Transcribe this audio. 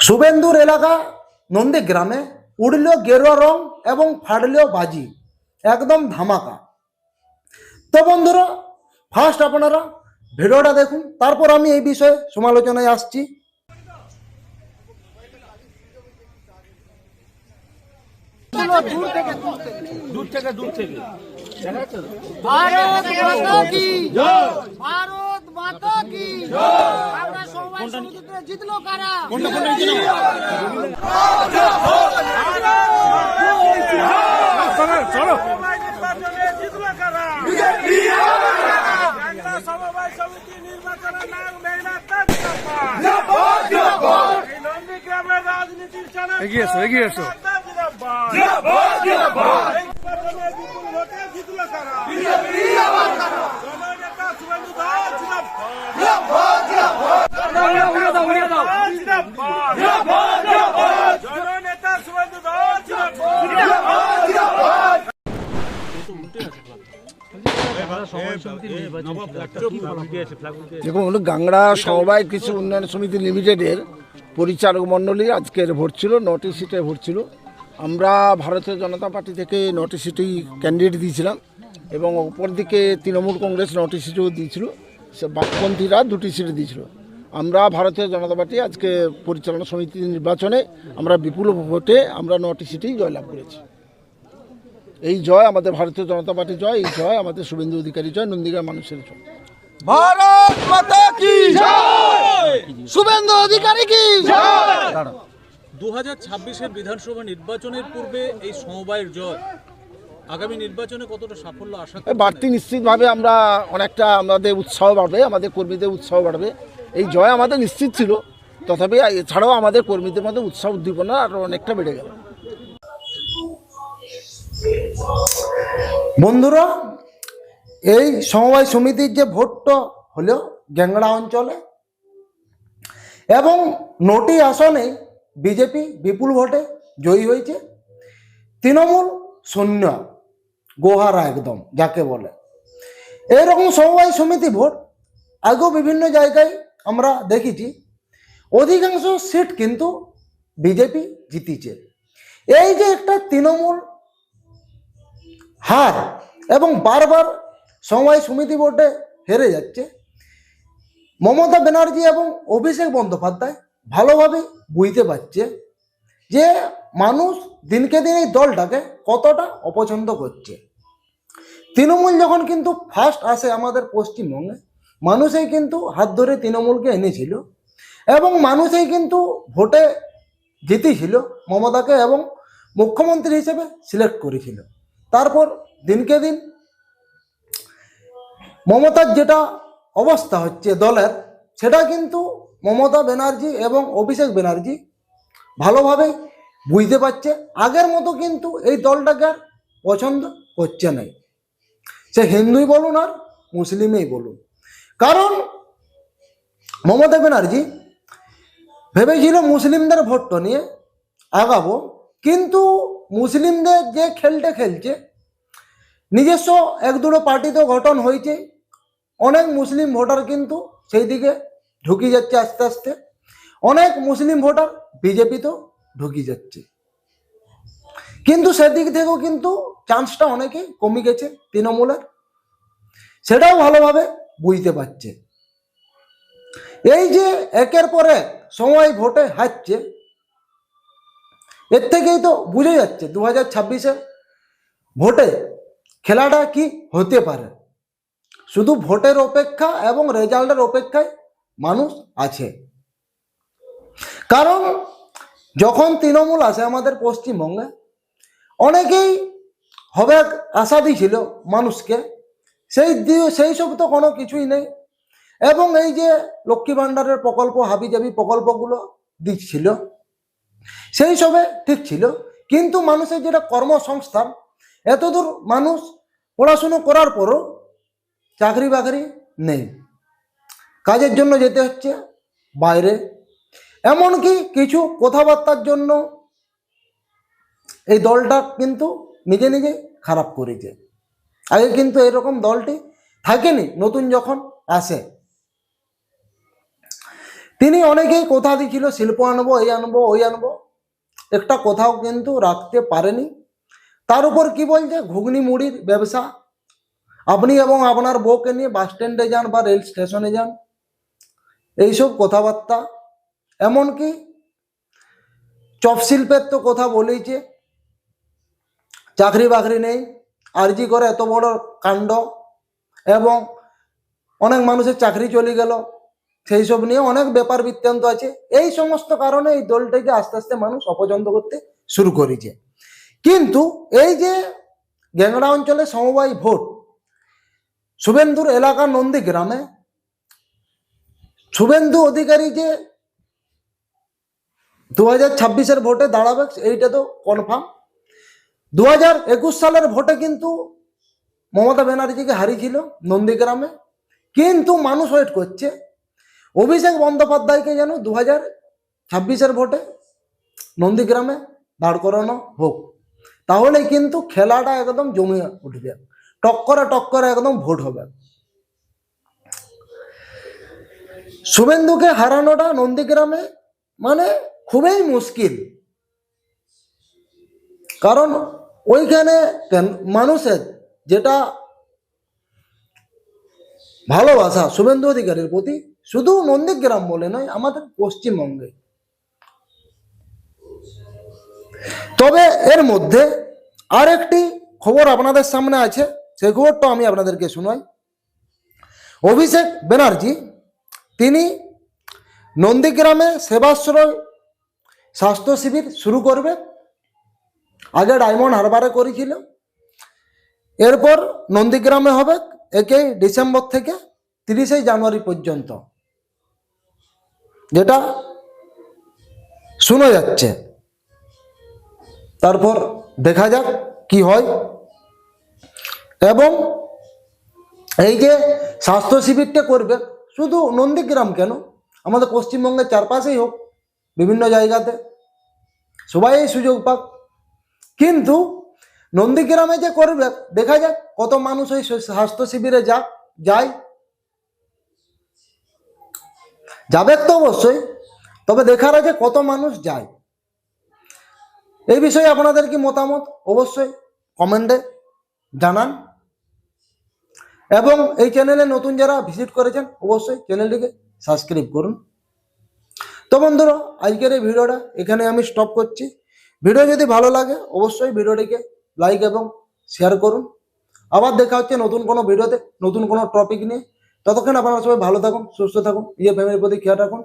শুভেন্দুর এলাকা নন্দীগ্রামে উড়ল গেরুয়া রং এবং ফাটল বাজি, একদম ধামাকা। তো বন্ধুরা, ফার্স্ট আপনারা ভিডিওটা দেখুন, তারপর আমি এই বিষয়ে সমালোচনায় আসছি। ভারত মাতা কি জয়, ভারত মাতা কি জয়। আমরা সবাই সমুদ্রে জিতলো কারা? চলো এগিয়ে এসো, এগিয়ে এসো। দেখুন, গাংড়া সমবায় কৃষি উন্নয়ন সমিতি লিমিটেডের পরিচালক মণ্ডলী আজকের ভোট ছিল, 9টি সিটে ভোট ছিল। আমরা ভারতীয় জনতা পার্টি থেকে 9টি সিটেই ক্যান্ডিডেট দিয়েছিলাম এবং অপরদিকে তৃণমূল কংগ্রেস 9টি সিটও দিয়েছিল, সে বামপন্থীরা 2টি সিট দিয়েছিল। আমরা ভারতীয় জনতা পার্টি আজকে পরিচালনা সমিতি নির্বাচনে আমরা বিপুল ভোটে আমরা 9টি সিটেই জয়লাভ করেছি। এই জয় আমাদের ভারতীয় জনতা পার্টির জয়, এই জয় আমাদের শুভেন্দু অধিকারী জয়, নন্দীগ্রাম মানুষের জয়। ভারত মাতা কি জয়, শুভেন্দু অধিকারী কি জয়। 2026-এর বিধানসভা নির্বাচনের পূর্বে এই সমবায়ের জয় আগামী নির্বাচনে কতটা সাফল্য আশা করেন? বাড়তি নিশ্চিতভাবে আমরা অনেকটা আমাদের উৎসাহ বাড়বে, আমাদের কর্মীদের উৎসাহ বাড়বে। এই জয় আমাদের নিশ্চিত ছিল, তথাপি এছাড়াও আমাদের কর্মীদের মধ্যে উৎসাহ উদ্দীপনা আরও অনেকটা বেড়ে গেল। বন্ধুরা, এই সমবায় সমিতির যে ভোটটা হলো গ্যাংড়া অঞ্চলে এবং 9টি আসনে বিজেপি বিপুল ভোটে জয়ী হয়েছে, তৃণমূল শূন্য, গোহারা একদম যাকে বলে। এইরকম সমবায় সমিতি ভোট আগেও বিভিন্ন জায়গায় আমরা দেখেছি, অধিকাংশ সিট কিন্তু বিজেপি জিতেছে। এই যে একটা তৃণমূল হার এবং বারবার সমবায় সমিতি ভোটে হেরে যাচ্ছে, মমতা ব্যানার্জি এবং অভিষেক বন্দ্যোপাধ্যায় ভালোভাবে বুঝতে পারছে যে মানুষ দিনকে দিন এই দলটাকে কতটা অপছন্দ করছে। তৃণমূল যখন কিন্তু ফার্স্ট আসে আমাদের পশ্চিমবঙ্গে, মানুষই কিন্তু হাত ধরে তৃণমূলকে এনেছিল এবং মানুষই কিন্তু ভোটে জিতেছিল মমতাকে এবং মুখ্যমন্ত্রী হিসেবে সিলেক্ট করেছিল। তারপর দিনকে দিন মমতার যেটা অবস্থা হচ্ছে দলের, সেটা কিন্তু মমতা ব্যানার্জি এবং অভিষেক ব্যানার্জি ভালোভাবে বুঝতে পারছে। আগের মতো কিন্তু এই দলটাকে আর পছন্দ করছে না, সে হিন্দুই বলুন আর মুসলিমই বলুন। কারণ মমতা ব্যানার্জি ভেবেছিল মুসলিমদের ভোটটা নিয়ে আগাবো, কিন্তু মুসলিমদের যে খেলটা খেলছে, নিজস্ব 1-2 পার্টি তো গঠন হয়েছে, অনেক মুসলিম ভোটার কিন্তু সেই দিকে ঢুকে যাচ্ছে আস্তে আস্তে, অনেক মুসলিম ভোটার বিজেপিতেও ঢুকে যাচ্ছে, কিন্তু সেদিক থেকেও কিন্তু চান্সটা অনেকেই কমে গেছে তৃণমূলের, সেটাও ভালোভাবে বুঝতে পারছে। এই যে একের পর এক সময় ভোটে হারছে, এর থেকেই তো বুঝে যাচ্ছে 2026-এর ভোটে খেলাটা কি হতে পারে। শুধু ভোটের অপেক্ষা এবং রেজাল্টের অপেক্ষায় মানুষ আছে। কারণ যখন তৃণমূল আসে আমাদের পশ্চিমবঙ্গে, অনেকেই হবে আশা দিয়েছিল মানুষকে, সেই সব তো কোনো কিছুই নেই। এবং এই যে লক্ষ্মী ভাণ্ডারের প্রকল্প, হাবিজাবি প্রকল্পগুলো দিচ্ছিল, সেই সবে ঠিক ছিল, কিন্তু মানুষের যেটা কর্মসংস্থান, এতদূর মানুষ পড়াশুনো করার পরও চাকরি বাকরি নেই, কাজের জন্য যেতে হচ্ছে বাইরে, এমনকি কিছু কথাবার্তার জন্য এই দলটা কিন্তু নিজে নিজে খারাপ করেছে। আগে কিন্তু এরকম দলটি থাকেনি, নতুন যখন আসে। তিনি অনেকেই কথা দিয়েছিল শিল্প আনবো, এই আনবো, ওই আনবো, একটা কোথাও কিন্তু রাখতে পারেনি। তার উপর কি বলছে, ঘুগনি মুড়ির ব্যবসা। আপনি এবং আপনার বউকে নিয়ে বাস স্ট্যান্ডে যান বা রেল স্টেশনে যান, এইসব কথাবার্তা। এমনকি চপ শিল্পের তো কথা বলেইছে, চাকরি বাকরি নেই, আরজি করে এত বড় কাণ্ড, এবং অনেক মানুষের চাকরি চলে গেল, সেই সব নিয়ে অনেক ব্যাপার বৃত্তান্ত আছে। এই সমস্ত কারণে এই দলটাকে আস্তে আস্তে মানুষ অপছন্দ করতে শুরু করেছে। কিন্তু এই যে গ্যাংড়া অঞ্চলে সমবায় ভোট, শুভেন্দুর এলাকা নন্দীগ্রামে শুভেন্দু অধিকারী যে 2026-এর ভোটে দাঁড়াবে এইটা তো কনফার্ম। 2021 সালের ভোটে কিন্তু মমতা ব্যানার্জিকে হারিয়েছিল নন্দীগ্রামে, কিন্তু মানুষ ওয়েট করছে অভিষেক বন্দ্যোপাধ্যায়কে যেন 2026-এর ভোটে নন্দীগ্রামে দাঁড় করানো হোক। তাহলে কিন্তু খেলাটা একদম জমে উঠবে, টক্করে একদম ভোট হবে। শুভেন্দুকে হারানোটা নন্দীগ্রামে মানে খুবই মুশকিল, কারণ ওইখানে মানুষের যেটা ভালোবাসা শুভেন্দু অধিকারীর প্রতি, শুধু নন্দীগ্রাম বলে নয়, আমাদের পশ্চিমবঙ্গে। তবে এর মধ্যে আর একটি খবর আপনাদের সামনে আছে, সেই খবরটা আমি আপনাদেরকে শোনাই। অভিষেক ব্যানার্জি তিনি নন্দীগ্রামে সেবাশ্রয় স্বাস্থ্য শিবির শুরু করবে। আগে ডায়মন্ড হারবারে করেছিল, এরপর নন্দীগ্রামে হবে 1 ডিসেম্বর থেকে 30 জানুয়ারি পর্যন্ত, যেটা শোনা যাচ্ছে। তারপর দেখা যাক কি হয়। এবং এই যে স্বাস্থ্য শিবিরটা করবে শুধু নন্দীগ্রাম কেন, আমাদের পশ্চিমবঙ্গের চারপাশেই হোক, বিভিন্ন জায়গাতে সবাই এই সুযোগ পাক। কিন্তু নন্দীগ্রামে যে করবে, দেখা যাক কত মানুষ ওই স্বাস্থ্য শিবিরে যায়, যাবে তো অবশ্যই, তবে দেখার আছে কত মানুষ যায়। এই বিষয়ে আপনাদের কি মতামত অবশ্যই কমেন্টে জানান, এবং এই চ্যানেলে নতুন যারা ভিজিট করেছেন অবশ্যই চ্যানেলটিকে সাবস্ক্রাইব করুন। তো বন্ধুরা, আজকের এই ভিডিওটা এখানে আমি স্টপ করছি। ভিডিও যদি ভালো লাগে অবশ্যই ভিডিওটিকে লাইক এবং শেয়ার করুন। আবার দেখা হচ্ছে নতুন কোনো ভিডিওতে, নতুন কোনো টপিক নিয়ে। ততক্ষণ আপনারা সবাই ভালো থাকুন, সুস্থ থাকুন, নিজের ফ্যামিলির প্রতি খেয়াল রাখুন।